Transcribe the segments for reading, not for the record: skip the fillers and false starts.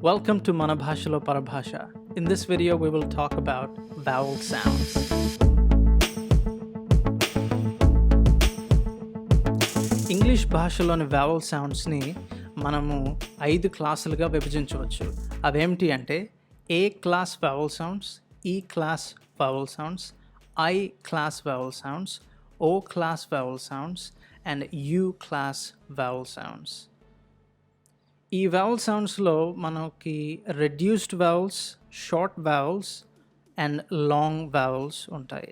Welcome to Mana Bhashalo Parabhasha. In this video, we will talk about vowel sounds. English భాషలోని vowel soundsని మనము 5 క్లాసులుగా విభజించవచ్చు. అవేమిటి అంటే A class vowel sounds, E class vowel sounds, I class vowel sounds, O class vowel sounds, and U class vowel sounds. ఈ vowel soundsలో మనకి reduced vowels, short vowels and long vowels ఉంటాయి.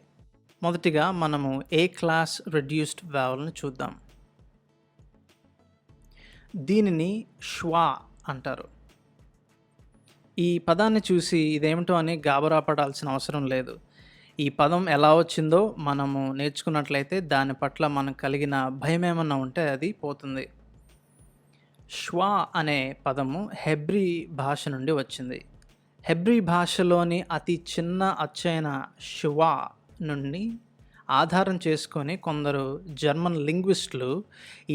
మొదటిగా మనము ఏ class reduced vowelని చూద్దాం. దీనిని ష్వా అంటారు. ఈ పదాన్ని చూసి ఇదేమిటో అని గాబరా పడాల్సిన అవసరం లేదు. ఈ పదం ఎలా వచ్చిందో మనము నేర్చుకున్నట్లయితే దాని పట్ల మనకు కలిగిన భయం ఏమన్నా ఉంటే అది పోతుంది. ష్వా అనే పదము హెబ్రీ భాష నుండి వచ్చింది. హెబ్రీ భాషలోని అతి చిన్న అచ్చైన షువా నుండి ఆధారం చేసుకొని కొందరు జర్మన్ లింగ్విస్టులు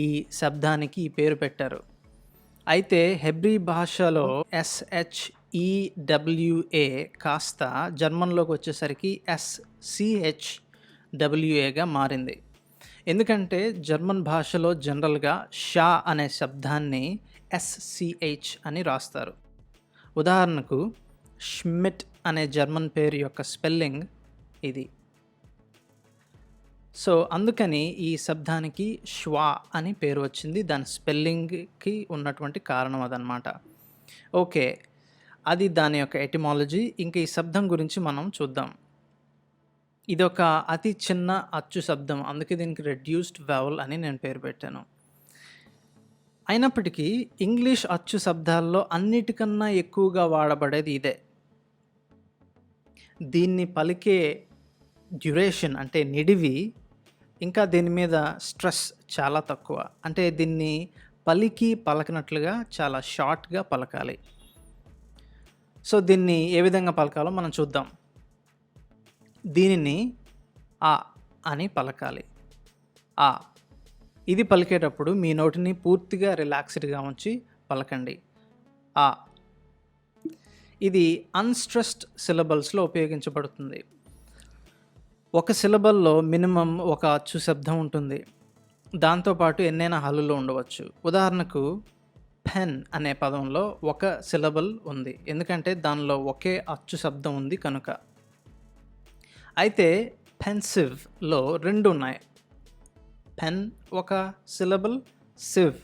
ఈ శబ్దానికి ఈ పేరు పెట్టారు. అయితే హెబ్రీ భాషలో SHEWA కాస్త జర్మన్లోకి వచ్చేసరికి SCHWAగా మారింది. ఎందుకంటే జర్మన్ భాషలో జనరల్గా షా అనే శబ్దాన్ని SCH అని రాస్తారు. ఉదాహరణకు షమిట్ అనే జర్మన్ పేరు యొక్క స్పెల్లింగ్ ఇది. సో అందుకని ఈ శబ్దానికి ష్వా అని పేరు వచ్చింది. దాని స్పెల్లింగ్కి ఉన్నటువంటి కారణం అదనమాట. ఓకే, అది దాని యొక్క ఎటిమాలజీ. ఇంకా ఈ శబ్దం గురించి మనం చూద్దాం. ఇదొక అతి చిన్న అచ్చు శబ్దం, అందుకే దీనికి రెడ్యూస్డ్ vowel అని నేను పేరు పెట్టాను. అయినప్పటికీ ఇంగ్లీష్ అచ్చు శబ్దాల్లో అన్నిటికన్నా ఎక్కువగా వాడబడేది ఇదే. దీన్ని పలికే డ్యూరేషన్ అంటే నిడివి, ఇంకా దీని మీద స్ట్రెస్ చాలా తక్కువ. అంటే దీన్ని పలకనట్లుగా చాలా షార్ట్గా పలకాలి. సో దీన్ని ఏ విధంగా పలకాలో మనం చూద్దాం. దీనిని ఆ అని పలకాలి. ఆ ఇది పలికేటప్పుడు మీ నోటిని పూర్తిగా రిలాక్స్డ్గా ఉంచి పలకండి. ఆ ఇది అన్స్ట్రెస్డ్ సిలబల్స్లో ఉపయోగించబడుతుంది. ఒక సిలబల్లో మినిమం ఒక అచ్చు శబ్దం ఉంటుంది. దాంతోపాటు ఎన్నైనా హల్లులు ఉండవచ్చు. ఉదాహరణకు పెన్ అనే పదంలో ఒక సిలబల్ ఉంది, ఎందుకంటే దానిలో ఒకే అచ్చు శబ్దం ఉంది కనుక. అయితే పెన్సివ్లో 2 ఉన్నాయి. పెన్ ఒక సిలబల్, సివ్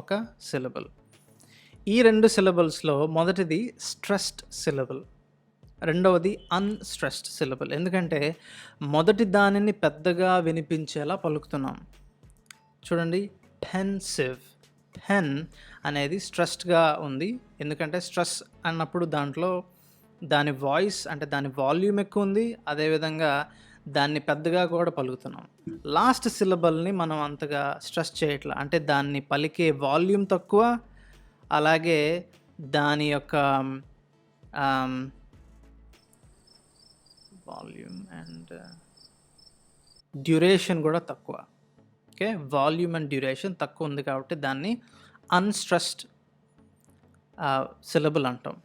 ఒక సిలబల్. ఈ 2 సిలబల్స్లో మొదటిది స్ట్రెస్డ్ సిలబల్, రెండవది అన్స్ట్రెస్డ్ సిలబల్. ఎందుకంటే మొదటి దానిని పెద్దగా వినిపించేలా పలుకుతున్నాం. చూడండి, పెన్సివ్. పెన్ అనేది స్ట్రెస్డ్గా ఉంది, ఎందుకంటే స్ట్రెస్ అన్నప్పుడు దాంట్లో దాని వాయిస్ అంటే దాని వాల్యూమ్ ఎక్కువ ఉంది, అదేవిధంగా దాన్ని పెద్దగా కూడా పలుకుతున్నాం. లాస్ట్ సిలబల్ని మనం అంతగా స్ట్రెస్ చేయట్లా, అంటే దాన్ని పలికే వాల్యూమ్ తక్కువ, అలాగే దాని యొక్క వాల్యూమ్ అండ్ డ్యూరేషన్ కూడా తక్కువ. ఓకే, వాల్యూమ్ అండ్ డ్యూరేషన్ తక్కువ ఉంది కాబట్టి దాన్ని అన్స్ట్రెస్డ్ సిలబుల్ అంటాం.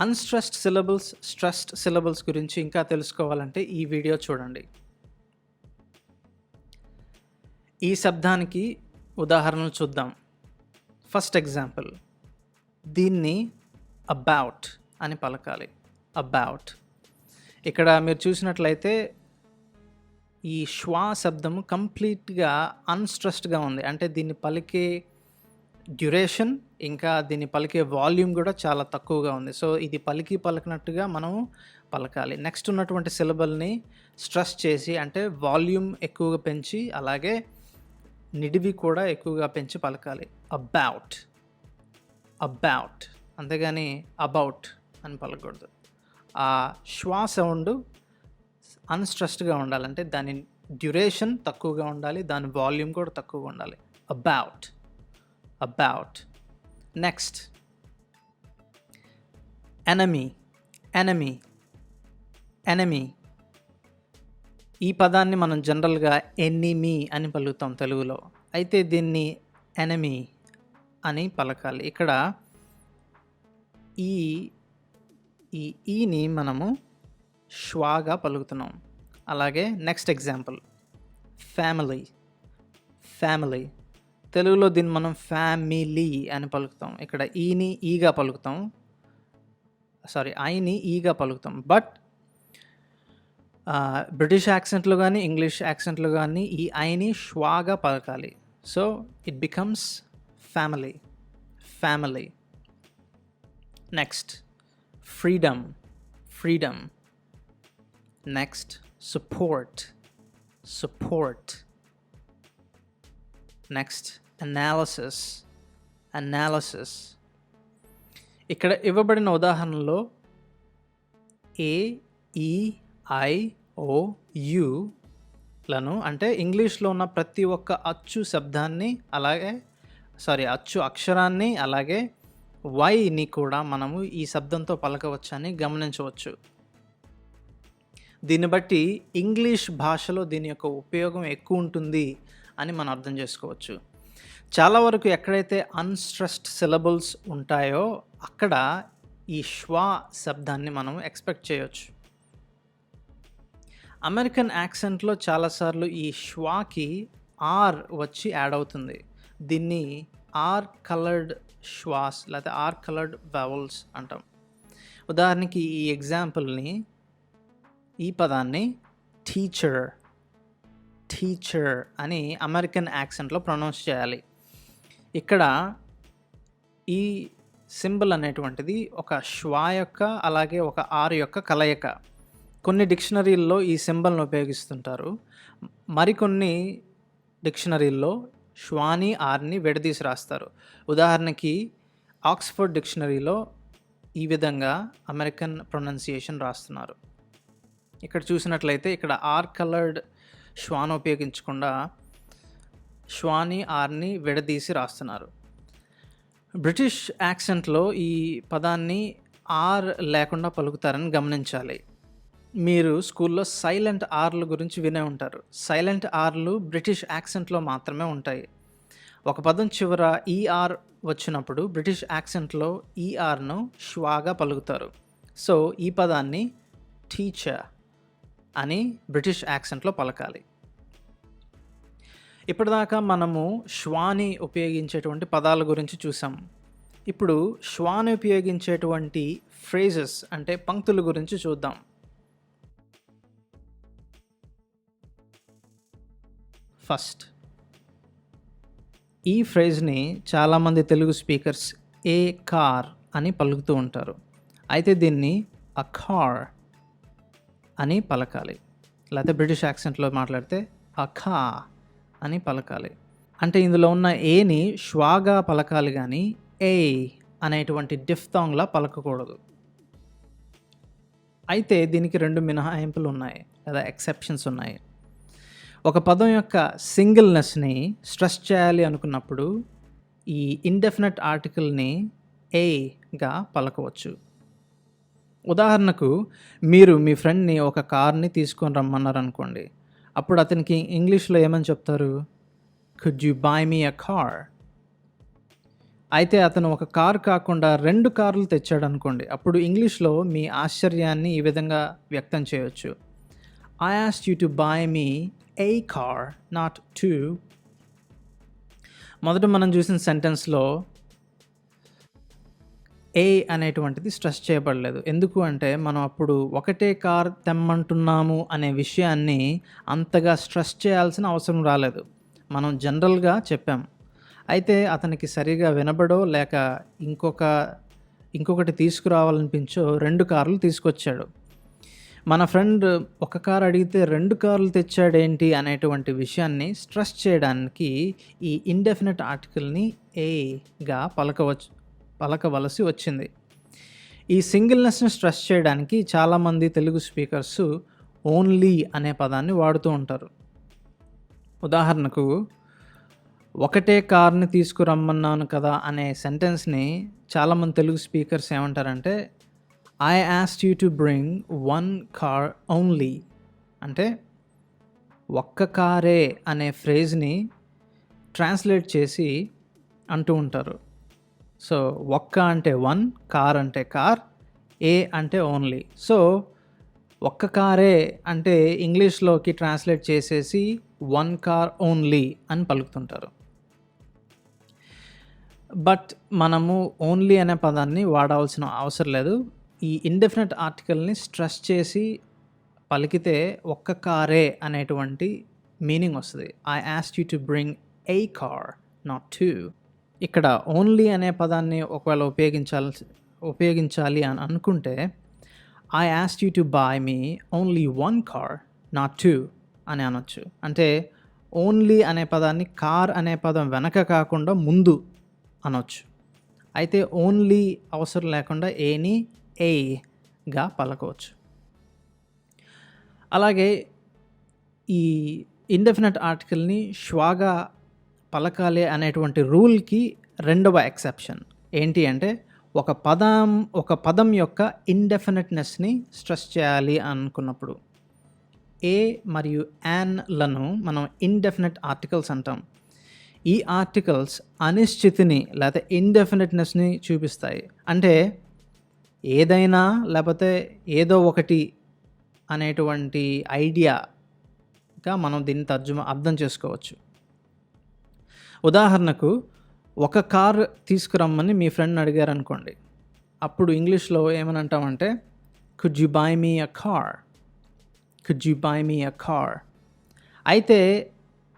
అన్స్ట్రెస్డ్ సిలబుల్స్, స్ట్రెస్డ్ సిలబుల్స్ గురించి ఇంకా తెలుసుకోవాలంటే ఈ వీడియో చూడండి. ఈ శబ్దానికి ఉదాహరణలు చూద్దాం. ఫస్ట్ ఎగ్జాంపుల్, దీన్ని అబౌట్ అని పలకాలి. అబౌట్. ఇక్కడ మీరు చూసినట్లయితే ఈ ష్వా శబ్దము కంప్లీట్గా అన్స్ట్రెస్డ్గా ఉంది, అంటే దీన్ని పలికే డ్యూరేషన్ ఇంకా దీన్ని పలికే వాల్యూమ్ కూడా చాలా తక్కువగా ఉంది. సో ఇది పలకనట్టుగా మనం పలకాలి. నెక్స్ట్ ఉన్నటువంటి సిలబల్ని స్ట్రెస్ చేసి, అంటే వాల్యూమ్ ఎక్కువగా పెంచి, అలాగే నిడివి కూడా ఎక్కువగా పెంచి పలకాలి. అబౌట్, అబౌట్, అంతేగాని అబౌట్ అని పలకూడదు. ఆ ష్వా సౌండ్ అన్స్ట్రెస్డ్గా ఉండాలంటే దాని డ్యూరేషన్ తక్కువగా ఉండాలి, దాని వాల్యూమ్ కూడా తక్కువగా ఉండాలి. About, about. నెక్స్ట్, ఎనమీ. ఎనమీ, ఎనమీ. ఈ పదాన్ని మనం జనరల్గా ఎనిమీ అని పలుకుతాం తెలుగులో. అయితే దీన్ని ఎనమీ అని పలకాలి. ఇక్కడ ఈ ఈ ఈని మనము ష్వాగా పలుకుతున్నాం. అలాగే నెక్స్ట్ ఎగ్జాంపుల్ ఫ్యామిలీ. ఫ్యామిలీ తెలుగులో దీన్ని మనం ఫ్యామిలీ అని పలుకుతాం. ఇక్కడ ఈని ఈగా పలుకుతాం. ఐని ఈగా పలుకుతాం. బట్ బ్రిటిష్ యాక్సెంట్లో కానీ ఇంగ్లీష్ యాక్సెంట్లో కానీ ఈ ఐని ష్వాగా పలకాలి. So it becomes family. Family. Next freedom. Freedom. Next support. Support. Next analysis. Analysis. ఇక్కడ ఇవ్వబడిన ఉదాహరణలో ఏ, ఈ, ఐ, ఓ, యు లను అంటే ఇంగ్లీష్లో ఉన్న ప్రతి ఒక్క అచ్చు శబ్దాన్ని అచ్చు అక్షరాన్ని అలాగే వైని కూడా మనము ఈ శబ్దంతో పలకవచ్చని గమనించవచ్చు. దీన్ని బట్టి ఇంగ్లీష్ భాషలో దీని యొక్క ఉపయోగం ఎక్కువ ఉంటుంది అని మనం అర్థం చేసుకోవచ్చు. చాలా వరకు ఎక్కడైతే అన్‌స్ట్రెస్డ్ సిలబుల్స్ ఉంటాయో అక్కడ ఈ ష్వా శబ్దాన్ని మనం ఎక్స్‌పెక్ట్ చేయొచ్చు. అమెరికన్ యాక్సెంట్లో చాలాసార్లు ఈ ష్వాకి ఆర్ వచ్చి యాడ్ అవుతుంది. దీన్ని ఆర్ కలర్డ్ ష్వాస్ లేకపోతే ఆర్ కలర్డ్ వవెల్స్ అంటాం. ఉదాహరణకి ఈ ఎగ్జాంపుల్ని, ఈ పదాన్ని టీచర్. టీచర్ అని అమెరికన్ యాక్సెంట్లో ప్రొనౌన్స్ చేయాలి. ఇక్కడ ఈ సింబల్ అనేటువంటిది ఒక ష్వా యొక్క అలాగే ఒక ఆర్ యొక్క కలయిక. కొన్ని డిక్షనరీల్లో ఈ సింబల్ని ఉపయోగిస్తుంటారు. మరికొన్ని డిక్షనరీల్లో ష్వాని ఆర్ని విడదీసి రాస్తారు. ఉదాహరణకి ఆక్స్ఫర్డ్ డిక్షనరీలో ఈ విధంగా అమెరికన్ ప్రొనౌన్సియేషన్ రాస్తున్నారు. ఇక్కడ చూసినట్లయితే ఇక్కడ ఆర్ కలర్డ్ ష్వాను ఉపయోగించకుండా ష్వాని ఆర్ని విడదీసి రాస్తున్నారు. బ్రిటిష్ యాక్సెంట్లో ఈ పదాన్ని ఆర్ లేకుండా పలుకుతారని గమనించాలి. మీరు స్కూల్లో సైలెంట్ ఆర్ల గురించి వినే ఉంటారు. సైలెంట్ ఆర్లు బ్రిటిష్ యాక్సెంట్లో మాత్రమే ఉంటాయి. ఒక పదం చివర ఈఆర్ వచ్చినప్పుడు బ్రిటిష్ యాక్సెంట్లో ఈఆర్ను ష్వాగా పలుకుతారు. సో ఈ పదాన్ని టీచర్ అని బ్రిటిష్ యాక్సెంట్లో పలకాలి. ఇప్పటిదాకా మనము ష్వాని ఉపయోగించేటువంటి పదాల గురించి చూసాం. ఇప్పుడు ష్వాని ఉపయోగించేటువంటి ఫ్రేజెస్ అంటే పంక్తుల గురించి చూద్దాం. ఫస్ట్, ఈ ఫ్రేజ్ని చాలామంది తెలుగు స్పీకర్స్ ఏ కార్ అని పలుకుతూ ఉంటారు. అయితే దీన్ని అ కార్ అని పలకాలి. లేకపోతే బ్రిటిష్ యాక్సెంట్లో మాట్లాడితే అ ఖా అని పలకాలి. అంటే ఇందులో ఉన్న ఏని ష్వాగా పలకాలి కానీ ఏ అనేటువంటి డిఫ్థాంగ్లా పలకకూడదు. అయితే దీనికి 2 మినహాయింపులు ఉన్నాయి లేదా ఎక్సెప్షన్స్ ఉన్నాయి. ఒక పదం యొక్క సింగిల్నెస్ని స్ట్రెస్ చేయాలి అనుకున్నప్పుడు ఈ ఇండెఫినెట్ ఆర్టికల్ని ఏగా పలకవచ్చు. ఉదాహరణకు మీరు మీ ఫ్రెండ్ని ఒక కార్ని తీసుకొని రమ్మన్నారు అనుకోండి. అప్పుడు అతనికి ఇంగ్లీష్లో ఏమని చెప్తారు? Could you buy me a car? అయితే అతను ఒక కార్ కాకుండా 2 కార్లు తెచ్చాడు అనుకోండి. అప్పుడు ఇంగ్లీష్లో మీ ఆశ్చర్యాన్ని ఈ విధంగా వ్యక్తం చేయొచ్చు. I asked you to buy me a car, not 2. మొదట మనం చూసిన సెంటెన్స్లో ఏ అనేటువంటిది స్ట్రెస్ చేయబడలేదు. ఎందుకు అంటే మనం అప్పుడు ఒకటే కార్ తెమ్మంటున్నాము అనే విషయాన్ని అంతగా స్ట్రెస్ చేయాల్సిన అవసరం రాలేదు. మనం జనరల్గా చెప్పాం. అయితే అతనికి సరిగా వినబడో లేక ఇంకొకటి తీసుకురావాలనిపించో 2 కార్లు తీసుకొచ్చాడు. మన ఫ్రెండ్ ఒక కారు అడిగితే 2 కార్లు తెచ్చాడేంటి అనేటువంటి విషయాన్ని స్ట్రెస్ చేయడానికి ఈ ఇండెఫినెట్ ఆర్టికల్ని ఏగా పలకవలసి వచ్చింది. ఈ సింగిల్నెస్ని స్ట్రెస్ చేయడానికి చాలామంది తెలుగు స్పీకర్స్ ఓన్లీ అనే పదాన్ని వాడుతూ ఉంటారు. ఉదాహరణకు ఒకటే కార్ని తీసుకురమ్మన్నాను కదా అనే సెంటెన్స్ని చాలామంది తెలుగు స్పీకర్స్ ఏమంటారంటే I asked you to bring 1 car only. అంటే ఒక్క కారే అనే ఫ్రేజ్ని ట్రాన్స్లేట్ చేసి అంటూ ఉంటారు. సో ఒక్క అంటే వన్, కార్ అంటే కార్, ఏ అంటే ఓన్లీ. సో ఒక్క కారే అంటే ఇంగ్లీష్లోకి ట్రాన్స్లేట్ చేసేసి వన్ కార్ ఓన్లీ అని పలుకుతుంటారు. బట్ మనము ఓన్లీ అనే పదాన్ని వాడాల్సిన అవసరం లేదు. ఈ ఇండెఫినిట్ ఆర్టికల్ని స్ట్రెస్ చేసి పలికితే ఒక్క కారే అనేటువంటి మీనింగ్ వస్తుంది. I asked you to bring A car, not two. ఇక్కడ ఓన్లీ అనే పదాన్ని ఒకవేళ ఉపయోగించాలి అని అనుకుంటే I asked you to buy me only one car, not two అని అనొచ్చు. అంటే ఓన్లీ అనే పదాన్ని కార్ అనే పదం వెనక కాకుండా ముందు అనొచ్చు. అయితే ఓన్లీ అవసరం లేకుండా ఏని ఏగా పలకవచ్చు. అలాగే ఈ ఇండెఫినిట్ ఆర్టికల్ని ష్వాగా పలకాలి అనేటువంటి రూల్కి రెండవ ఎక్సెప్షన్ ఏంటి అంటే ఒక పదం యొక్క ఇండెఫినిట్నెస్ని స్ట్రెస్ చేయాలి అనుకున్నప్పుడు ఏ మరియు యాన్లను మనం ఇండెఫినిట్ ఆర్టికల్స్ అంటాం. ఈ ఆర్టికల్స్ అనిశ్చితిని లేదా ఇండెఫినిట్నెస్ని చూపిస్తాయి. అంటే ఏదైనా లేకపోతే ఏదో ఒకటి అనేటువంటి ఐడియాగా మనం దీన్ని అర్థం చేసుకోవచ్చు. ఉదాహరణకు ఒక కార్ తీసుకురమ్మని మీ ఫ్రెండ్ని అడిగారు అనుకోండి. అప్పుడు ఇంగ్లీష్లో ఏమని అంటామంటే could you buy me a car, could you buy me a car. అయితే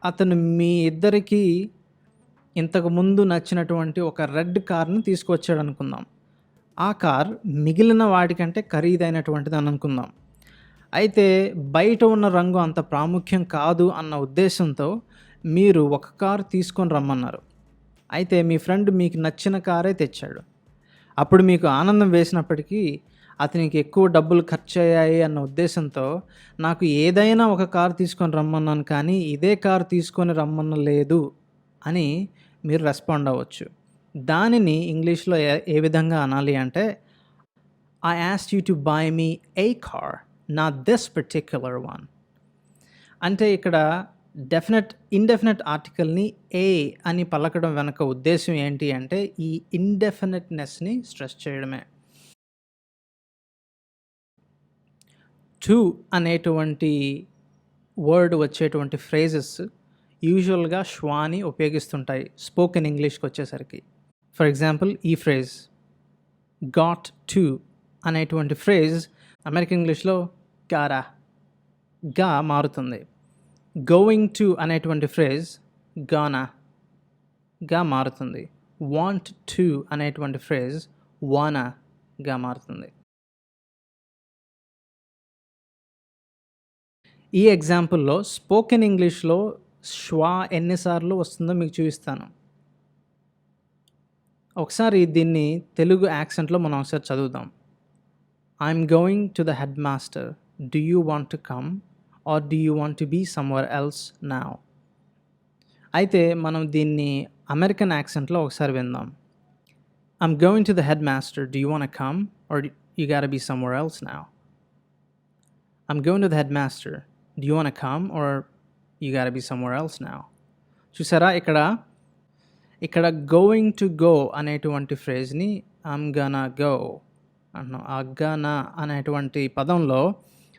అతను మీ ఇద్దరికి ఇంతకుముందు నచ్చినటువంటి ఒక రెడ్ కార్ని తీసుకొచ్చాడు అనుకుందాం. ఆ కార్ మిగిలిన వాటికంటే ఖరీదైనటువంటిది అని అనుకుందాం. అయితే బయట ఉన్న రంగు అంత ప్రాముఖ్యం కాదు అన్న ఉద్దేశంతో మీరు ఒక కారు తీసుకొని రమ్మన్నారు. అయితే మీ ఫ్రెండ్ మీకు నచ్చిన కారే తెచ్చాడు. అప్పుడు మీకు ఆనందం వేసినప్పటికీ అతనికి ఎక్కువ డబ్బులు ఖర్చు అయ్యాయి అన్న ఉద్దేశంతో నాకు ఏదైనా ఒక కారు తీసుకొని రమ్మన్నాను కానీ ఇదే కారు తీసుకొని రమ్మనలేదు అని మీరు రెస్పాండ్ అవ్వచ్చు. దానిని ఇంగ్లీష్లో ఏ విధంగా అనాలి అంటే I asked you to buy me A car, not this particular one. అంటే ఇక్కడ ఇండెఫినిట్ ఆర్టికల్ని ఏ అని పలకడం వెనక ఉద్దేశం ఏంటి అంటే ఈ ఇండెఫినిట్నెస్ని స్ట్రెస్ చేయడమే. టు అనేటువంటి వర్డ్ వచ్చేటువంటి ఫ్రేజెస్ యూజువల్గా ష్వాని ఉపయోగిస్తుంటాయి స్పోకెన్ ఇంగ్లీష్కి వచ్చేసరికి. ఫర్ ఎగ్జాంపుల్ ఈ ఫ్రేజ్ గాట్ టు అనేటువంటి ఫ్రేజ్ అమెరికన్ ఇంగ్లీష్లో గా మారుతుంది. గోయింగ్ టు అనేటువంటి ఫ్రేజ్ గా మారుతుంది. వాంట్ టు అనేటువంటి ఫ్రేజ్ గా మారుతుంది. ఈ ఎగ్జాంపుల్లో స్పోకెన్ ఇంగ్లీష్లో ష్వా ఎన్నిసార్లు వస్తుందో మీకు చూపిస్తాను. ఒకసారి దీన్ని తెలుగు యాక్సెంట్లో మనం ఒకసారి చదువుదాం. I'm going to the head master, do you want to come or do you want to be somewhere else now. అయితే మనం దీన్ని అమెరికన్ యాక్సెంట్లో ఒకసారి విందాం. I'm going to the head master, do you want to come or you got to be somewhere else now. I'm going to the head master, do you want to come or you got to be somewhere else now. చూసారా, ఇక్కడ going to go అనేటువంటి ఫ్రేజ్ని I'm Gana go అంటున్నాం. ఆ గనా అనేటువంటి పదంలో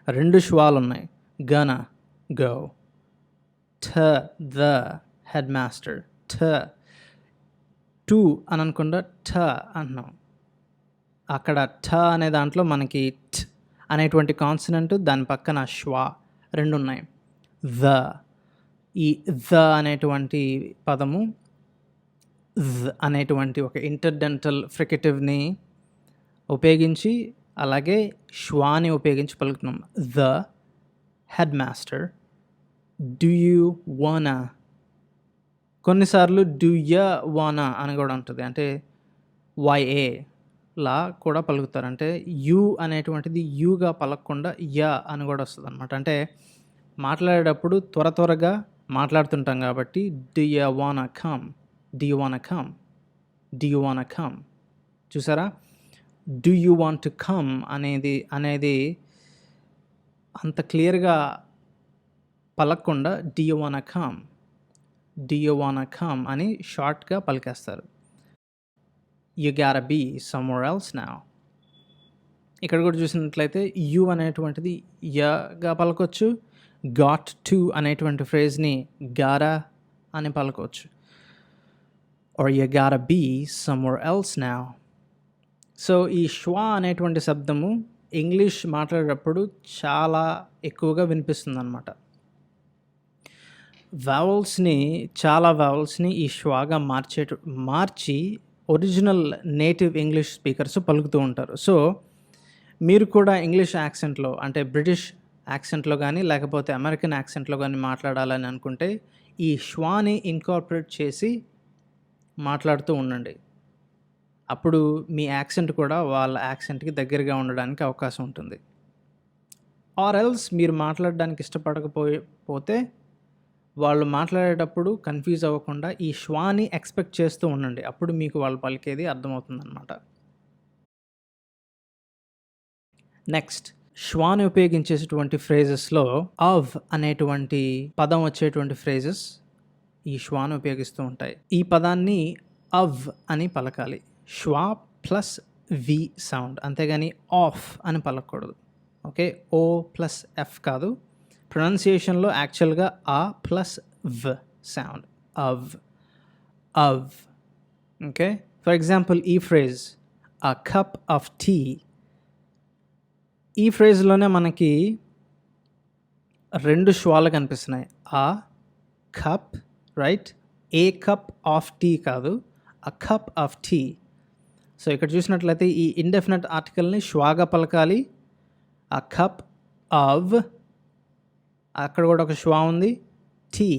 రెండు ష్వాలు ఉన్నాయి. Gonna go, the head master, to అని అనకుండా అంటున్నాం. అక్కడ అనే దాంట్లో మనకి అనేటువంటి కాన్సనెంట్, దాని పక్కన ష్వా రెండు ఉన్నాయి. ఈ అనేటువంటి పదము అనేటువంటి ఒక ఇంటర్డెంటల్ ఫ్రికేటివ్ని ఉపయోగించి అలాగే ష్వాని ఉపయోగించి పలుకుతున్నాం. The head master, do you wanna. కొన్నిసార్లు డూ యూ వానా అని కూడా ఉంటుంది. అంటే YA లా కూడా పలుకుతారు. అంటే యూ అనేటువంటిది యూగా పలకకుండా అని కూడా వస్తుంది అనమాట. అంటే మాట్లాడేటప్పుడు త్వరగా మాట్లాడుతుంటాం కాబట్టి do you wanna come, do you wanna come, do you wanna come. చూసారా, do you want to come అనేది అంత క్లియర్గా పలకకుండా do you wanna come, do you wanna come అని షార్ట్గా పలికేస్తారు. You got be somewhere else now. ఇక్కడ కూడా చూసినట్లయితే యు అనేటువంటిది యగా పలకొచ్చు, గాట్ టు అనేటువంటి ఫ్రేజ్ని గారా అని పలకొచ్చు, or you got be somewhere else now. So ఈ ష్వా అనేటువంటి శబ్దము ఇంగ్లీష్ మాట్లాడేటప్పుడు చాలా ఎక్కువగా వినిపిస్తుంది అనమాట. చాలా వావల్స్ని ఈ ష్వాగా మార్చి ఒరిజినల్ నేటివ్ ఇంగ్లీష్ స్పీకర్స్ పలుకుతూ ఉంటారు. సో మీరు కూడా ఇంగ్లీష్ యాక్సెంట్లో అంటే బ్రిటిష్ యాక్సెంట్లో కానీ లేకపోతే అమెరికన్ యాక్సెంట్లో కానీ మాట్లాడాలని అనుకుంటే ఈ ష్వాని ఇన్కార్పొరేట్ చేసి మాట్లాడుతూ ఉండండి. అప్పుడు మీ యాక్సెంట్ కూడా వాళ్ళ యాక్సెంట్కి దగ్గరగా ఉండడానికి అవకాశం ఉంటుంది. ఆర్ ఎల్స్ మీరు మాట్లాడడానికి ఇష్టపడకపోతే వాళ్ళు మాట్లాడేటప్పుడు కన్ఫ్యూజ్ అవ్వకుండా ఈ ష్వాని ఎక్స్పెక్ట్ చేస్తూ ఉండండి. అప్పుడు మీకు వాళ్ళు పలికేది అర్థమవుతుందన్నమాట. నెక్స్ట్, ష్వాని ఉపయోగించేటువంటి ఫ్రేజెస్లో అవ్ అనేటువంటి పదం వచ్చేటువంటి ఫ్రేజెస్ ఈ ష్వాని ఉపయోగిస్తూ ఉంటాయి. ఈ పదాన్ని అవ్ అని పలకాలి. ష్వా ప్లస్ వి సౌండ్, అంతేగాని ఆఫ్ అని పలకూడదు. ఓకే, ఓ ప్లస్ ఎఫ్ కాదు. ప్రొనౌన్సియేషన్లో యాక్చువల్గా ఆ plus v sound, of of. Okay, for example ఈ phrase a cup of tea. ఈ ఫ్రేజ్లోనే మనకి 2 ష్వాలు కనిపిస్తున్నాయి. A cup, right, a cup of tea కాదు, a cup of tea. So ఇక్కడ చూసినట్లయితే ఈ ఇండెఫినెట్ ఆర్టికల్ని ష్వాగా పలకాలి. అ కప్ ఆవ్, అక్కడ కూడా ఒక ష్వా ఉంది, tea.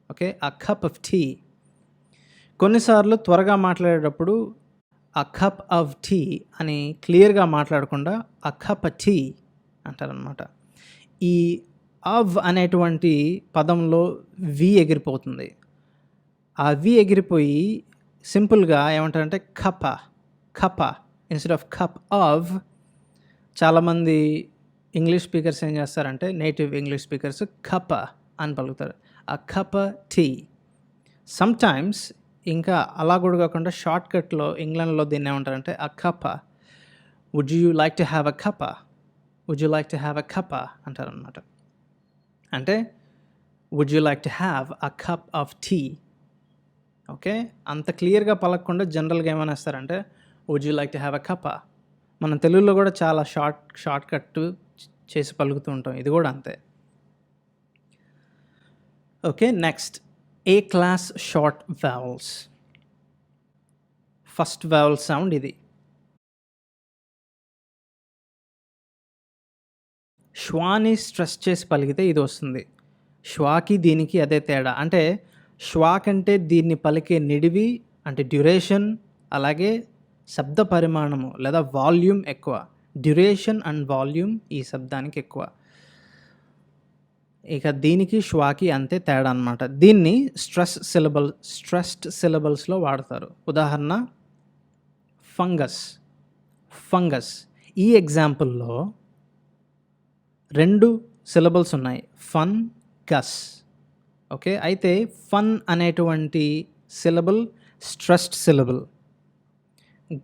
Okay, a cup of tea. కొన్నిసార్లు త్వరగా మాట్లాడేటప్పుడు అ కప్ ఆఫ్ టీ అని క్లియర్గా మాట్లాడకుండా అ కప్ ఆఫ్ టీ అంటారనమాట. ఈ అవ్ అనేటువంటి పదంలో వి ఎగిరిపోతుంది. ఆ వి ఎగిరిపోయి సింపుల్గా ఏమంటారంటే కప కప ఇన్స్టెడ్ ఆఫ్ కప్ ఆవ్. చాలామంది ఇంగ్లీష్ స్పీకర్స్ ఏం చేస్తారంటే నేటివ్ ఇంగ్లీష్ స్పీకర్స్ కప అని పలుకుతారు, ఆ కప టీ. సమ్టైమ్స్ ఇంకా అలా కూడా కాకుండా షార్ట్ కట్లో ఇంగ్లాండ్లో దీన్ని ఏమంటారంటే a cuppa. Would you like to have a cuppa, would you like to have a cuppa అంటారనమాట. అంటే would you like to have a cup of tea. Okay, అంత క్లియర్గా పలకకుండా జనరల్గా ఏమనేస్తారంటే would you like to have a cuppa. మనం తెలుగులో కూడా చాలా షార్ట్ కట్ చేసి పలుకుతూ ఉంటాం, ఇది కూడా అంతే. Okay, next, A class short vowels. First vowel sound ఇది. ష్వాని స్ట్రెస్ చేసి పలికితే ఇది వస్తుంది. ష్వాకి దీనికి అదే తేడా. అంటే ష్వా కంటే దీన్ని పలికే నిడివి అంటే డ్యూరేషన్, అలాగే శబ్ద పరిమాణము లేదా వాల్యూమ్ ఎక్కువ. డ్యూరేషన్ అండ్ వాల్యూమ్ ఈ శబ్దానికి ఎక్కువ. ఇక దీనికి ష్వాకి అంతే తేడా అనమాట. దీన్ని స్ట్రెస్డ్ సిలబల్స్లో వాడతారు. ఉదాహరణ ఫంగస్. ఫంగస్ ఈ ఎగ్జాంపుల్లో 2 సిలబల్స్ ఉన్నాయి, ఫన్ గస్. ఓకే, అయితే ఫన్ అనేటువంటి సిలబుల్ స్ట్రెస్డ్ సిలబుల్,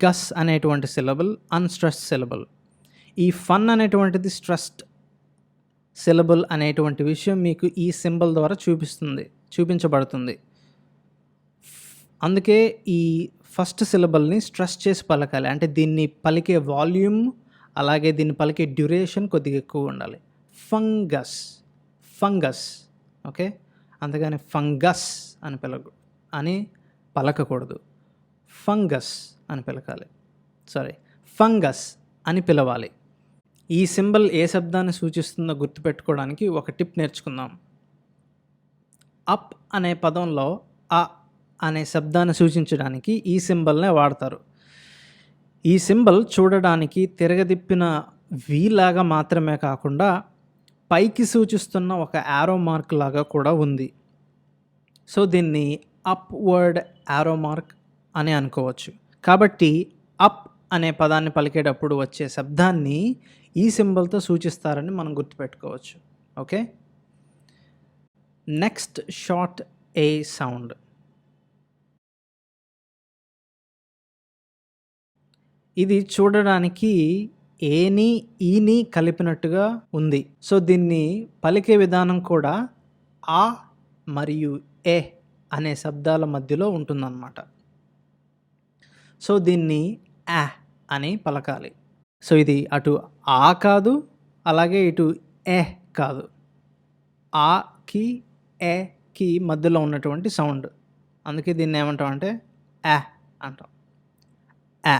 గస్ అనేటువంటి సిలబుల్ అన్స్ట్రెస్డ్ సిలబుల్. ఈ ఫన్ అనేటువంటిది స్ట్రెస్డ్ సిలబుల్ అనేటువంటి విషయం మీకు ఈ సింబల్ ద్వారా చూపించబడుతుంది. అందుకే ఈ ఫస్ట్ సిలబల్ని స్ట్రెస్ చేసి పలకాలి. అంటే దీన్ని పలికే వాల్యూమ్ అలాగే దీన్ని పలికే డ్యూరేషన్ కొద్దిగా ఎక్కువ ఉండాలి. Fungus, fungus. ఓకే, అంతేగాని ఫంగస్ అని పలకకూడదు. ఫంగస్ అని పలకాలి. ఫంగస్ అని పిలవాలి. ఈ సింబల్ ఏ శబ్దాన్ని సూచిస్తుందో గుర్తుపెట్టుకోవడానికి ఒక టిప్ నేర్చుకుందాం. అప్ అనే పదంలో అ అనే శబ్దాన్ని సూచించడానికి ఈ సింబల్నే వాడతారు. ఈ సింబల్ చూడడానికి తిరగదిప్పిన వీలాగా మాత్రమే కాకుండా పైకి సూచిస్తున్న ఒక యారో మార్క్ లాగా కూడా ఉంది. సో దీన్ని అప్వర్డ్ యారో మార్క్ అని అనుకోవచ్చు. కాబట్టి అప్ అనే పదాన్ని పలికేటప్పుడు వచ్చే శబ్దాన్ని ఈ సింబల్తో సూచిస్తారని మనం గుర్తుపెట్టుకోవచ్చు. ఓకే, నెక్స్ట్ షార్ట్ ఏ సౌండ్. ఇది చూడడానికి ఏని, ఈని కలిపినట్టుగా ఉంది. సో, దీన్ని పలికే విధానం కూడా ఆ మరియు ఏ అనే శబ్దాల మధ్యలో ఉంటుందన్నమాట. సో, దీన్ని ఆ అని పలకాలి. సో, ఇది అటు ఆ కాదు, అలాగే ఇటు ఏ కాదు. ఆకి, ఏకి మధ్యలో ఉన్నటువంటి సౌండ్. అందుకే దీన్ని ఏమంటామంటే ఆ అంటాం. ఆ.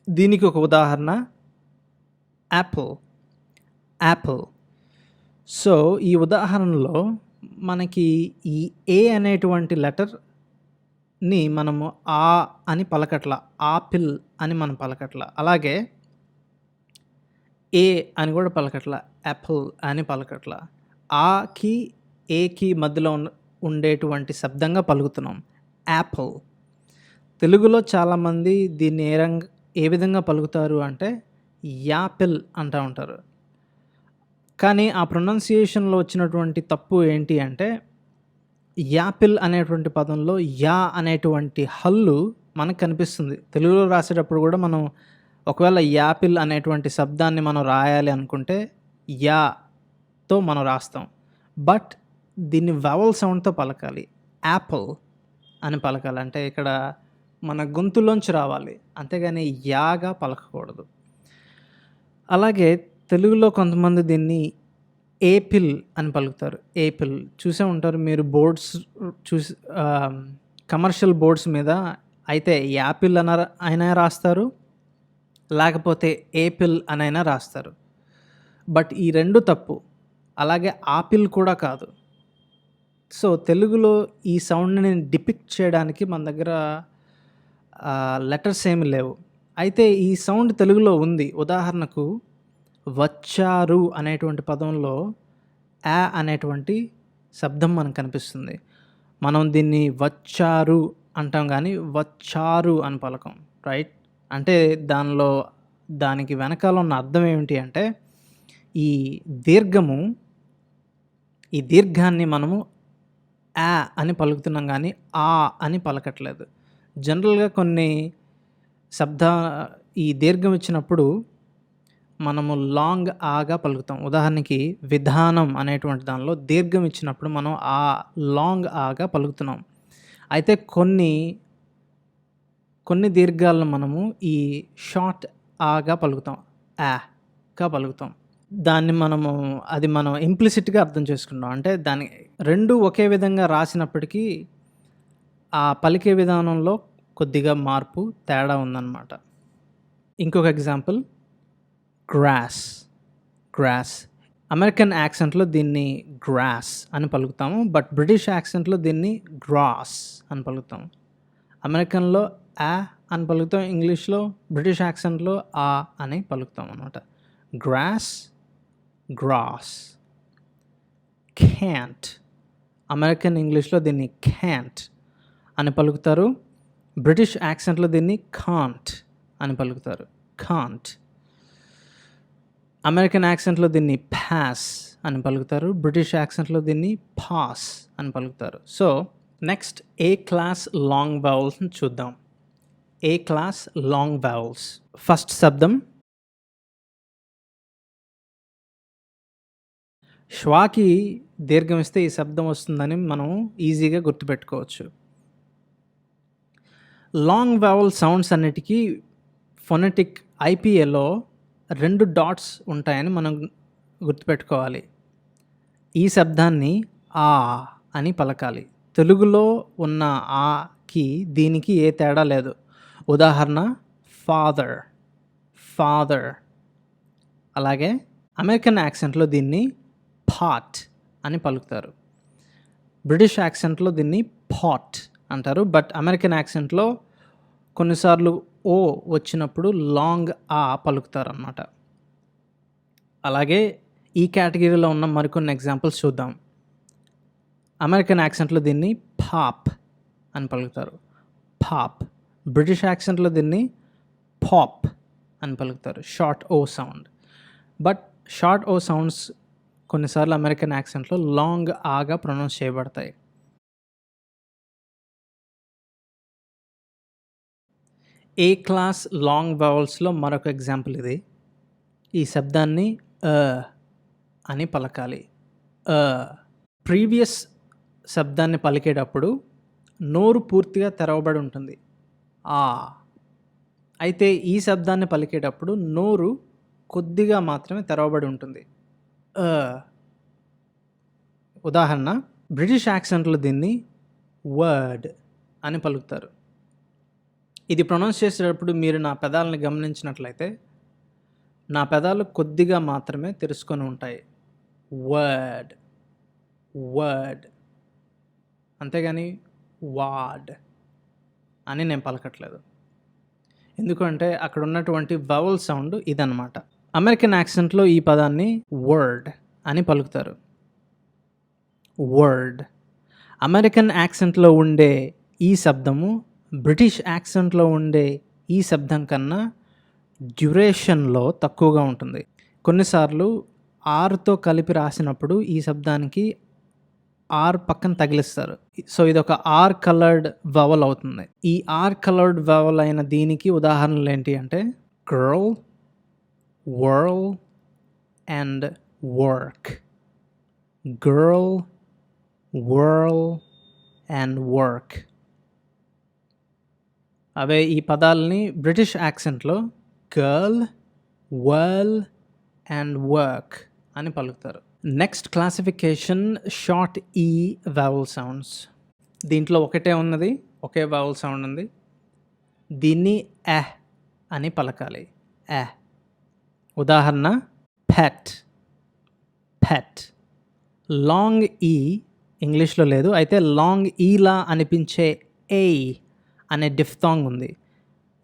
దీనికి ఒక ఉదాహరణ యాపిల్. యాపిల్. సో, ఈ ఉదాహరణలో మనకి ఈ ఏ అనేటువంటి లెటర్‌ని మనము ఆ అని పలకట్ల. ఆపిల్ అని మనం పలకట్ల. అలాగే ఏ అని కూడా పలకట్ల. యాపిల్ అని పలకట్ల. ఆకి, ఏకి మధ్యలో ఉండేటువంటి శబ్దంగా పలుకుతున్నాం. యాపిల్. తెలుగులో చాలామంది దీన్ని ఏ విధంగా పలుకుతారు అంటే యాపిల్ అంటా ఉంటారు. కానీ ఆ ప్రొనౌన్సియేషన్‌లో వచ్చినటువంటి తప్పు ఏంటి అంటే యాపిల్ అనేటువంటి పదంలో యా అనేటువంటి హల్లు మనకు కనిపిస్తుంది. తెలుగులో రాసేటప్పుడు కూడా మనం ఒకవేళ యాపిల్ అనేటువంటి శబ్దాన్ని మనం రాయాలి అనుకుంటే యాతో మనం రాస్తాం. బట్ దీన్ని వవెల్ సౌండ్‌తో పలకాలి. యాపిల్ అని పలకాలి. అంటే ఇక్కడ మన గొంతులోంచి రావాలి. అంతేగాని యాగా పలకకూడదు. అలాగే తెలుగులో కొంతమంది దీన్ని ఏపిల్ అని పలుకుతారు. ఏపిల్ చూసే ఉంటారు మీరు బోర్డ్స్ చూసి కమర్షియల్ బోర్డ్స్ మీద అయితే యాపిల్ అయినా రాస్తారు. లేకపోతే ఏపిల్ అనైనా రాస్తారు. బట్ ఈ 2 తప్పు. అలాగే ఆపిల్ కూడా కాదు. సో, తెలుగులో ఈ సౌండ్‌ని డిపిక్ట్ చేయడానికి మన దగ్గర లెటర్స్ ఏమి లేవు. అయితే ఈ సౌండ్ తెలుగులో ఉంది. ఉదాహరణకు వచ్చారు అనేటువంటి పదంలో ఆ అనేటువంటి శబ్దం మనకు కనిపిస్తుంది. మనం దీన్ని వచ్చారు అంటాం గానీ వచ్చారు అని పలకం. రైట్? అంటే దానికి వెనకాల ఉన్న అర్థం ఏమిటి అంటే ఈ దీర్ఘాన్ని మనము ఆ అని పలుకుతున్నాం గానీ ఆ అని పలకట్లేదు. జనరల్‌గా కొన్ని ఈ దీర్ఘం ఇచ్చినప్పుడు మనము లాంగ్ ఆగా పలుకుతాం. ఉదాహరణకి విధానం అనేటువంటి దానిలో దీర్ఘం ఇచ్చినప్పుడు మనం ఆ లాంగ్ ఆగా పలుకుతున్నాం. అయితే కొన్ని దీర్ఘాలను మనము ఈ షార్ట్ ఆగా పలుకుతాం. ఆగా పలుకుతాం. అది మనం ఇంప్లిసిట్‌గా అర్థం చేసుకుంటాం. అంటే 2 ఒకే విధంగా రాసినప్పటికీ ఆ పలికే విధానంలో కొద్దిగా మార్పు, తేడా ఉందన్నమాట. ఇంకొక ఎగ్జాంపుల్ గ్రాస్. అమెరికన్ యాక్సెంట్‌లో దీన్ని గ్రాస్ అని పలుకుతాము. బట్ బ్రిటిష్ యాక్సెంట్‌లో దీన్ని గ్రాస్ అని పలుకుతాం. అమెరికన్‌లో అని పలుకుతాం. ఇంగ్లీష్‌లో బ్రిటిష్ యాక్సెంట్‌లో అని పలుకుతాం అన్నమాట. గ్రాస్. క్యాంట్. అమెరికన్ ఇంగ్లీష్‌లో దీన్ని క్యాంట్ అని పలుకుతారు. బ్రిటిష్ యాక్సెంట్‌లో దీన్ని కాంట్ అని పలుకుతారు. కాంట్. అమెరికన్ యాక్సెంట్‌లో దీన్ని పాస్ అని పలుకుతారు. బ్రిటిష్ యాక్సెంట్‌లో దీన్ని పాస్ అని పలుకుతారు. So, next A class long వవెల్స్‌ని చూద్దాం. ఏ క్లాస్ లాంగ్ వవెల్స్. ఫస్ట్ శబ్దం ష్వాకి దీర్ఘం ఇస్తే ఈ శబ్దం వస్తుందని మనం ఈజీగా గుర్తుపెట్టుకోవచ్చు. లాంగ్ వవెల్ సౌండ్స్ అన్నిటికీ ఫొనెటిక్ ఐపీఏలో 2 డాట్స్ ఉంటాయని మనం గుర్తుపెట్టుకోవాలి. ఈ శబ్దాన్ని ఆ అని పలకాలి. తెలుగులో ఉన్న ఆకి దీనికి ఏ తేడా లేదు. ఉదాహరణ ఫాదర్. అలాగే అమెరికన్ యాక్సెంట్‌లో దీన్ని పాట్ అని పలుకుతారు. బ్రిటిష్ యాక్సెంట్‌లో దీన్ని పాట్ అంటారు. బట్ అమెరికన్ యాక్సెంట్‌లో కొన్నిసార్లు ఓ వచ్చినప్పుడు లాంగ్ పలుకుతారన్నమాట. అలాగే ఈ కేటగిరీలో ఉన్న మరికొన్ని ఎగ్జాంపుల్స్ చూద్దాం. అమెరికన్ యాక్సెంట్‌లో దీన్ని పాప్ అని పలుకుతారు. పాప్. బ్రిటిష్ యాక్సెంట్‌లో దీన్ని పాప్ అని పలుకుతారు. Short o sound. But short o sounds కొన్నిసార్లు అమెరికన్ యాక్సెంట్‌లో లాంగ్ ఆగా ప్రొనౌన్స్ చేయబడతాయి. ఏ క్లాస్ లాంగ్ వవల్స్లో మరొక ఎగ్జాంపుల్ ఇది. ఈ శబ్దాన్ని అని పలకాలి. ప్రీవియస్ శబ్దాన్ని పలికేటప్పుడు నోరు పూర్తిగా తెరవబడి ఉంటుంది. ఆ. అయితే ఈ శబ్దాన్ని పలికేటప్పుడు నోరు కొద్దిగా మాత్రమే తెరవబడి ఉంటుంది. ఉదాహరణ, బ్రిటిష్ యాక్సెంట్లో దీన్ని వర్డ్ అని పలుకుతారు. ఇది ప్రొనౌన్స్ చేసేటప్పుడు మీరు నా పెదాలను గమనించినట్లయితే నా పెదాలు కొద్దిగా మాత్రమే తెరుచుకొని ఉంటాయి. వర్డ్, వర్డ్, అంతేగాని వాడ్ అని నేను పలకట్లేదు. ఎందుకంటే అక్కడ ఉన్నటువంటి వవల్ సౌండ్ ఇదన్నమాట. అమెరికన్ యాక్సెంట్లో ఈ పదాన్ని వర్డ్ అని పలుకుతారు. వర్డ్. అమెరికన్ యాక్సెంట్లో ఉండే ఈ శబ్దము బ్రిటిష్ యాక్సెంట్లో ఉండే ఈ శబ్దం కన్నా డ్యూరేషన్లో తక్కువగా ఉంటుంది. కొన్నిసార్లు ఆర్తో కలిపి రాసినప్పుడు ఈ శబ్దానికి ఆర్ పక్కన తగిలిస్తారు. సో ఇది ఒక ఆర్ కలర్డ్ వవల్ అవుతుంది. ఈ ఆర్ కలర్డ్ వవల్ అయిన దీనికి ఉదాహరణలు ఏంటి అంటే girl, whirl and work. Girl, whirl and work. అవే ఈ పదాలని బ్రిటిష్ యాక్సెంట్లో గర్ల్, వర్ల్ అండ్ వర్క్ అని పలుకుతారు. Next classification short E vowel sounds. దీంట్లో ఒకటే ఉన్నది, ఒకే వవల్ సౌండ్ ఉంది. దీన్ని అని పలకాలి. ఉదాహరణ, పెట్, పెట్. లాంగ్ ఈ ఇంగ్లీష్లో లేదు. అయితే లాంగ్ ఈలా అనిపించే ఏ అనే డిఫ్థాంగ్ ఉంది.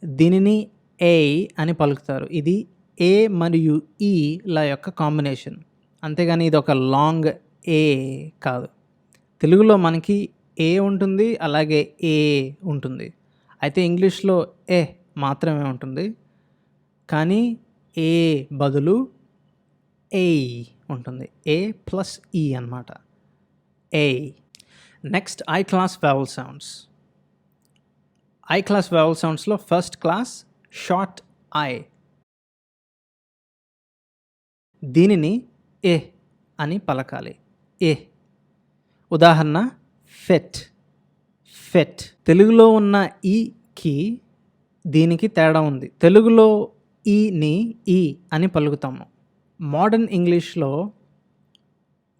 దీనిని ఏ అని పలుకుతారు. ఇది ఏ మరియు ఈల యొక్క కాంబినేషన్, అంతేగాని ఇది ఒక లాంగ్ ఏ కాదు. తెలుగులో మనకి ఏ ఉంటుంది, అలాగే ఏ ఉంటుంది. అయితే ఇంగ్లీష్లో ఏ మాత్రమే ఉంటుంది, కానీ ఏ బదులు ఏ ఉంటుంది. ఏ ప్లస్ ఈ అన్నమాట. A. Next I class vowel sounds. I class vowel సౌండ్స్లో ఫస్ట్ క్లాస్ షార్ట్ ఐ. దీనిని ఏ అని పలకాలి. ఏ. ఉదాహరణ, ఫెట్, ఫెట్. తెలుగులో ఉన్న ఈకి దీనికి తేడా ఉంది. తెలుగులో ఈని ఈ అని పలుకుతాము. మోడర్న్ ఇంగ్లీష్లో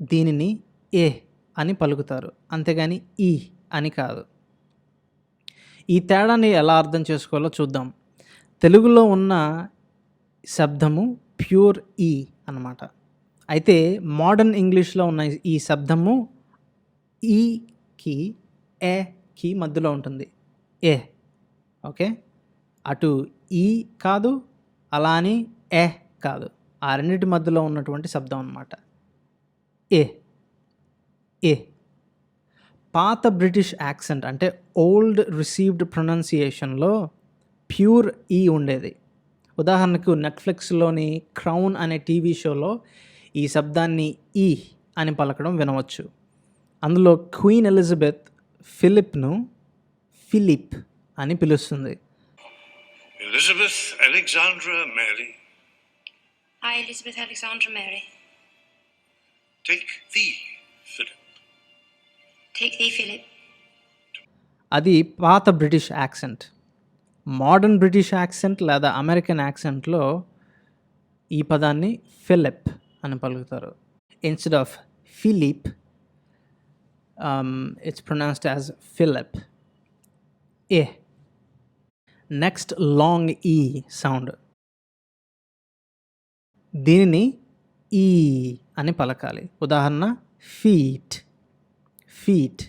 దీనిని ఏ అని పలుకుతారు, అంతేగాని ఈ అని కాదు. ఈ తేడాని ఎలా అర్థం చేసుకోవాలో చూద్దాం. తెలుగులో ఉన్న శబ్దము ప్యూర్ ఈ అన్నమాట. అయితే మోడర్న్ ఇంగ్లీష్లో ఉన్న ఈ శబ్దము ఈకి ఏకి మధ్యలో ఉంటుంది. ఏ. ఓకే. అటు ఈ కాదు, అలా అని ఏ కాదు. ఆ రెండింటి మధ్యలో ఉన్నటువంటి శబ్దం అన్నమాట. ఏ. ఏ. పాత బ్రిటిష్ యాక్సెంట్ అంటే ఓల్డ్ రిసీవ్డ్ ప్రొనౌన్సియేషన్లో ప్యూర్ ఈ ఉండేది. ఉదాహరణకు నెట్ఫ్లిక్స్లోని క్రౌన్ అనే టీవీ షోలో ఈ శబ్దాన్ని ఈ అని పలకడం వినవచ్చు. అందులో క్వీన్ ఎలిజబెత్ ఫిలిప్ను ఫిలిప్ అని పిలుస్తుంది. Elizabeth Alexandra Mary. I, Elizabeth Alexandra Mary. Take thee, Philip. Take thee, Philip. అది పాత British accent. Modern British accent లేదా అమెరికన్ యాక్సెంట్లో ఈ పదాన్ని ఫిలిప్ అని పలుకుతారు. Instead of Philip, it's pronounced as Philip. A. Next long E sound. దీనిని E అని పలకాలి. ఉదాహరణ, ఫీట్, ఫీట్.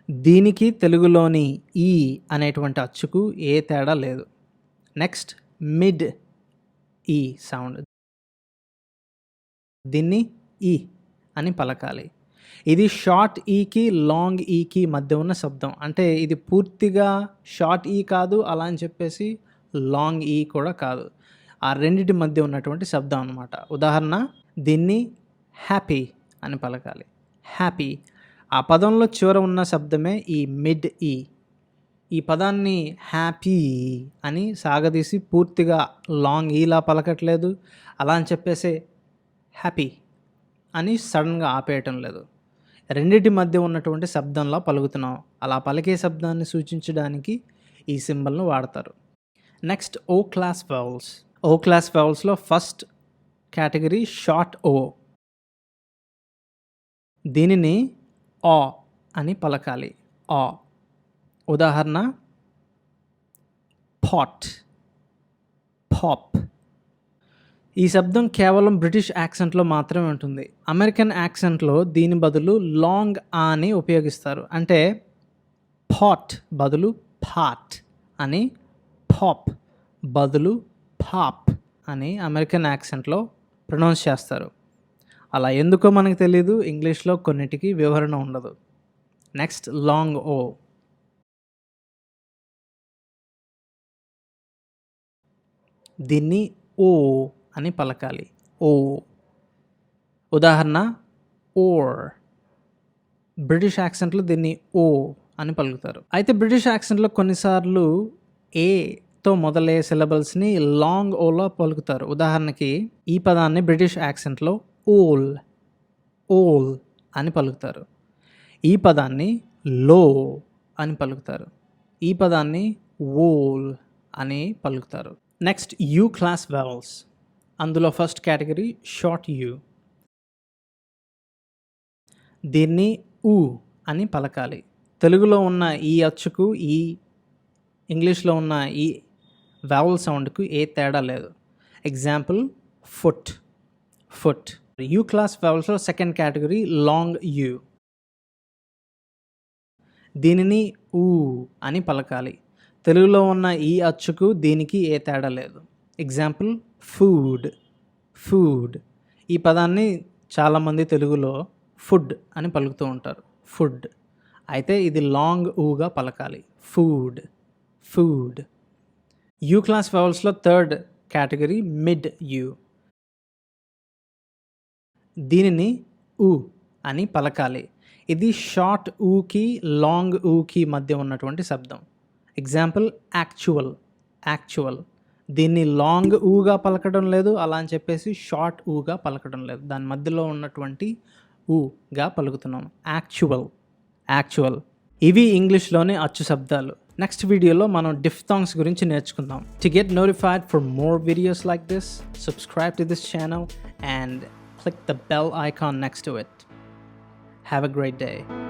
దీనికి తెలుగులోని ఈ అనేటువంటి అచ్చుకు ఏ తేడా లేదు. నెక్స్ట్ మిడ్ ఈ సౌండ్. దీన్ని ఈ అని పలకాలి. ఇది షార్ట్ ఈకి లాంగ్ ఈకి మధ్య ఉన్న శబ్దం. అంటే ఇది పూర్తిగా షార్ట్ ఈ కాదు, అలా అని చెప్పేసి లాంగ్ ఈ కూడా కాదు. ఆ రెండింటి మధ్య ఉన్నటువంటి శబ్దం అన్నమాట. ఉదాహరణ, దీన్ని హ్యాపీ అని పలకాలి. హ్యాపీ. ఆ పదంలో చివర ఉన్న శబ్దమే ఈ మిడ్ ఈ. ఈ పదాన్ని హ్యాపీ అని సాగదీసి పూర్తిగా లాంగ్ ఈలా పలకట్లేదు. అలా అని చెప్పేసి హ్యాపీ అని సడన్గా ఆపేయటం లేదు. రెండిటి మధ్య ఉన్నటువంటి శబ్దంలా పలుకుతున్నాం. అలా పలికే శబ్దాన్ని సూచించడానికి ఈ సింబల్ను వాడతారు. నెక్స్ట్ ఓ క్లాస్ వవల్స్. ఓ క్లాస్ వవల్స్లో ఫస్ట్ కేటగిరీ షార్ట్ ఓ. దీనిని ఆ అని పలకాలి. ఆ. ఉదాహరణ పాట్, పాప్. ఈ శబ్దం కేవలం బ్రిటిష్ యాక్సెంట్లో మాత్రమే ఉంటుంది. అమెరికన్ యాక్సెంట్లో దీని బదులు లాంగ్ అని ఉపయోగిస్తారు. అంటే పాట్ బదులు పాట్ అని, పాప్ బదులు పాప్ అని అమెరికన్ యాక్సెంట్లో ప్రొనౌన్స్ చేస్తారు. అలా ఎందుకో మనకు తెలియదు. ఇంగ్లీష్లో కొన్నిటికి వివరణ ఉండదు. నెక్స్ట్ లాంగ్ ఓ. దీన్ని ఓ అని పలకాలి. ఓ. ఉదాహరణ ఓర్. బ్రిటిష్ యాక్సెంట్లో దీన్ని ఓ అని పలుకుతారు. అయితే బ్రిటిష్ యాక్సెంట్లో కొన్నిసార్లు ఏతో మొదలయ్యే సిలబల్స్ని లాంగ్ ఓలో పలుకుతారు. ఉదాహరణకి ఈ పదాన్ని బ్రిటిష్ యాక్సెంట్లో ఓల్, ఓల్ అని పలుకుతారు. ఈ పదాన్ని లో అని పలుకుతారు. ఈ పదాన్ని ఓల్ అని పలుకుతారు. Next you class vowels. అందులో ఫస్ట్ కేటగిరీ షార్ట్ యూ. దీన్ని ఊ అని పలకాలి. తెలుగులో ఉన్న ఈ అచ్చుకు ఈ ఇంగ్లీష్లో ఉన్న ఈ వవల్ సౌండ్కు ఏ తేడా లేదు. Example foot, foot. U class వవల్స్లో సెకండ్ కేటగిరీ లాంగ్ యూ. దీనిని ఊ అని పలకాలి. తెలుగులో ఉన్న ఈ అచ్చుకు దీనికి ఏ తేడా లేదు. Example food, food. ఈ పదాన్ని చాలామంది తెలుగులో ఫుడ్ అని పలుకుతూ ఉంటారు. ఫుడ్. అయితే ఇది లాంగ్ ఊగా పలకాలి. Food, food. యూ క్లాస్ వవల్స్లో థర్డ్ కేటగిరీ మిడ్ యూ. దీనిని ఊ అని పలకాలి. ఇది షార్ట్ ఊకి లాంగ్ ఊకి మధ్య ఉన్నటువంటి శబ్దం. Example actual, actual. దీన్ని లాంగ్ ఊగా పలకడం లేదు, అలా అని చెప్పేసి షార్ట్ ఊగా పలకడం లేదు. దాని మధ్యలో ఉన్నటువంటి ఊగా పలుకుతున్నాం. Actual, actual. ఇవి ఇంగ్లీష్లోని అచ్చు శబ్దాలు. నెక్స్ట్ వీడియోలో మనం డిఫ్థాంగ్స్ గురించి నేర్చుకుందాం. To get notified for more videos like this, subscribe to this channel and click the bell icon next to it. Have a great day.